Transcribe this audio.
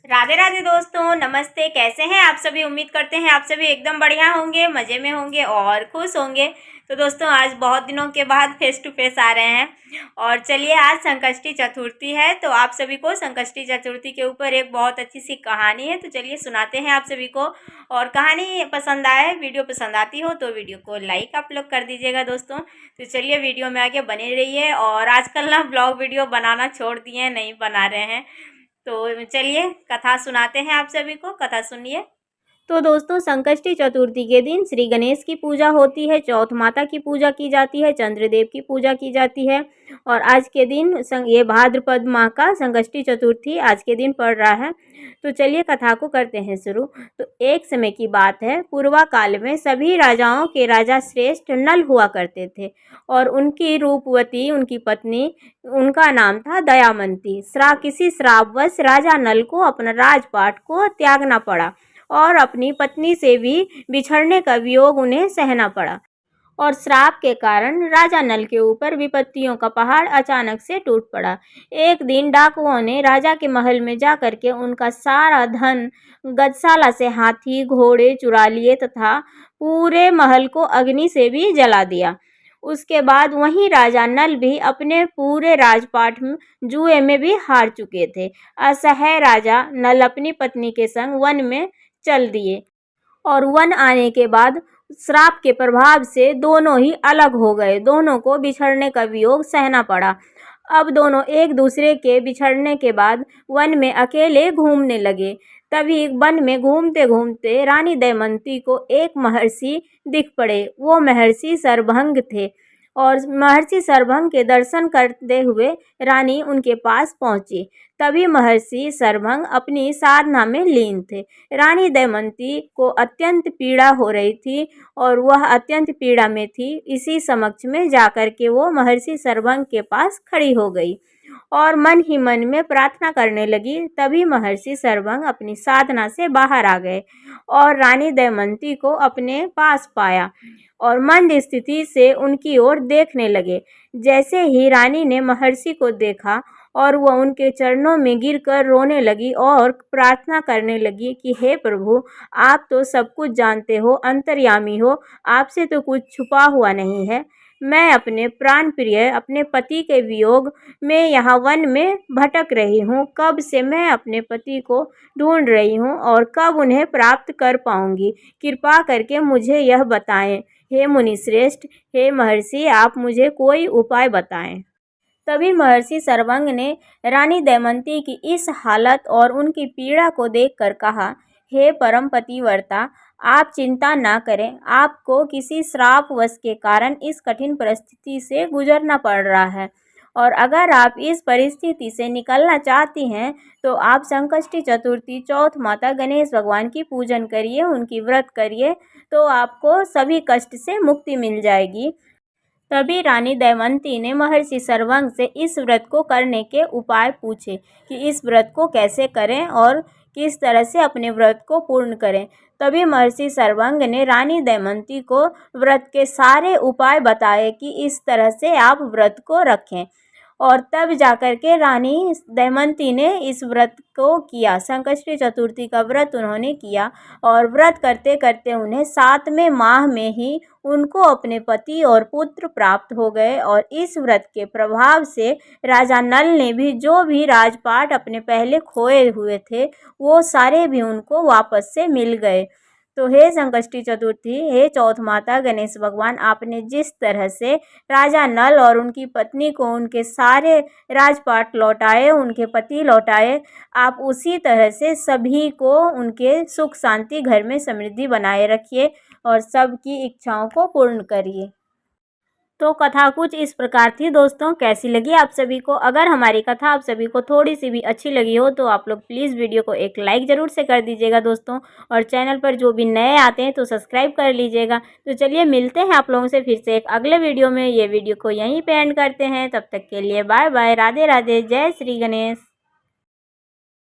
राधे राधे दोस्तों, नमस्ते। कैसे हैं आप सभी? उम्मीद करते हैं आप सभी एकदम बढ़िया होंगे, मज़े में होंगे और खुश होंगे। तो दोस्तों, आज बहुत दिनों के बाद फेस टू फेस आ रहे हैं और चलिए, आज संकष्टी चतुर्थी है। तो आप सभी को संकष्टी चतुर्थी के ऊपर एक बहुत अच्छी सी कहानी है, तो चलिए सुनाते हैं आप सभी को। और कहानी पसंद आए, वीडियो पसंद आती हो तो वीडियो को लाइक आप लोग कर दीजिएगा दोस्तों। तो चलिए, वीडियो में आगे बने रहिए। और आजकल ना ब्लॉग वीडियो बनाना छोड़ दिए हैं, नहीं बना रहे हैं। तो चलिए, कथा सुनाते हैं आप सभी को, कथा सुनिए। तो दोस्तों, संकष्टी चतुर्थी के दिन श्री गणेश की पूजा होती है, चौथ माता की पूजा की जाती है, चंद्रदेव की पूजा की जाती है। और आज के दिन ये भाद्रपद माह का संकष्टी चतुर्थी आज के दिन पड़ रहा है। तो चलिए, कथा को करते हैं शुरू। तो एक समय की बात है, पूर्वा काल में सभी राजाओं के राजा श्रेष्ठ नल हुआ करते थे और उनकी रूपवती उनकी पत्नी, उनका नाम था दयामंती। किसी श्रापवश राजा नल को अपना राजपाट को त्यागना पड़ा और अपनी पत्नी से भी बिछड़ने का वियोग उन्हें सहना पड़ा। और श्राप के कारण राजा नल के ऊपर विपत्तियों का पहाड़ अचानक से टूट पड़ा। एक दिन डाकुओं ने राजा के महल में जा करके उनका सारा धन, गजशाला से हाथी घोड़े चुरा लिए तथा पूरे महल को अग्नि से भी जला दिया। उसके बाद वहीं राजा नल भी अपने पूरे राजपाट में जुए में भी हार चुके थे। असहाय राजा नल अपनी पत्नी के संग वन में चल दिए और वन आने के बाद श्राप के प्रभाव से दोनों ही अलग हो गए। दोनों को बिछड़ने का वियोग सहना पड़ा। अब दोनों एक दूसरे के बिछड़ने के बाद वन में अकेले घूमने लगे। तभी वन में घूमते घूमते रानी दमयंती को एक महर्षि दिख पड़े। वो महर्षि सरभंग थे और महर्षि सरभंग के दर्शन करते हुए रानी उनके पास पहुंची। तभी महर्षि सरभंग अपनी साधना में लीन थे। रानी दमयंती को अत्यंत पीड़ा हो रही थी और वह अत्यंत पीड़ा में थी। इसी समक्ष में जाकर के वो महर्षि सरभंग के पास खड़ी हो गई और मन ही मन में प्रार्थना करने लगी। तभी महर्षि सरभंग अपनी साधना से बाहर आ गए और रानी दमयंती को अपने पास पाया और मंद स्थिति से उनकी ओर देखने लगे। जैसे ही रानी ने महर्षि को देखा और वह उनके चरणों में गिरकर रोने लगी और प्रार्थना करने लगी कि हे प्रभु, आप तो सब कुछ जानते हो, अंतर्यामी हो, आपसे तो कुछ छुपा हुआ नहीं है। मैं अपने प्राण प्रिय अपने पति के वियोग में यहाँ वन में भटक रही हूँ। कब से मैं अपने पति को ढूंढ रही हूँ और कब उन्हें प्राप्त कर पाऊंगी। कृपा करके मुझे यह बताएं। हे मुनिश्रेष्ठ, हे महर्षि, आप मुझे कोई उपाय बताएं। तभी महर्षि सरभंग ने रानी दमयंती की इस हालत और उनकी पीड़ा को देखकर कहा, हे परम पतिव्रता, आप चिंता ना करें। आपको किसी श्रापवश के कारण इस कठिन परिस्थिति से गुजरना पड़ रहा है और अगर आप इस परिस्थिति से निकलना चाहती हैं तो आप संकष्टी चतुर्थी चौथ माता गणेश भगवान की पूजन करिए, उनकी व्रत करिए, तो आपको सभी कष्ट से मुक्ति मिल जाएगी। तभी रानी दमयंती ने महर्षि सरभंग से इस व्रत को करने के उपाय पूछे कि इस व्रत को कैसे करें और किस तरह से अपने व्रत को पूर्ण करें। तभी महर्षि सरभंग ने रानी दमयंती को व्रत के सारे उपाय बताए कि इस तरह से आप व्रत को रखें और तब जाकर के रानी दमयंती ने इस व्रत को किया। संकष्टी चतुर्थी का व्रत उन्होंने किया और व्रत करते करते उन्हें 7वें माह में ही उनको अपने पति और पुत्र प्राप्त हो गए और इस व्रत के प्रभाव से राजा नल ने भी जो भी राजपाट अपने पहले खोए हुए थे वो सारे भी उनको वापस से मिल गए। तो हे संकष्टी चतुर्थी, हे चौथ माता गणेश भगवान, आपने जिस तरह से राजा नल और उनकी पत्नी को उनके सारे राजपाट लौटाए, उनके पति लौटाए, आप उसी तरह से सभी को उनके सुख शांति, घर में समृद्धि बनाए रखिए और सबकी इच्छाओं को पूर्ण करिए। तो कथा कुछ इस प्रकार थी दोस्तों। कैसी लगी आप सभी को? अगर हमारी कथा आप सभी को थोड़ी सी भी अच्छी लगी हो तो आप लोग प्लीज़ वीडियो को एक लाइक ज़रूर से कर दीजिएगा दोस्तों। और चैनल पर जो भी नए आते हैं तो सब्सक्राइब कर लीजिएगा। तो चलिए, मिलते हैं आप लोगों से फिर से एक अगले वीडियो में। ये वीडियो को यहीं पे एंड करते हैं। तब तक के लिए बाय बाय, राधे राधे, जय श्री गणेश।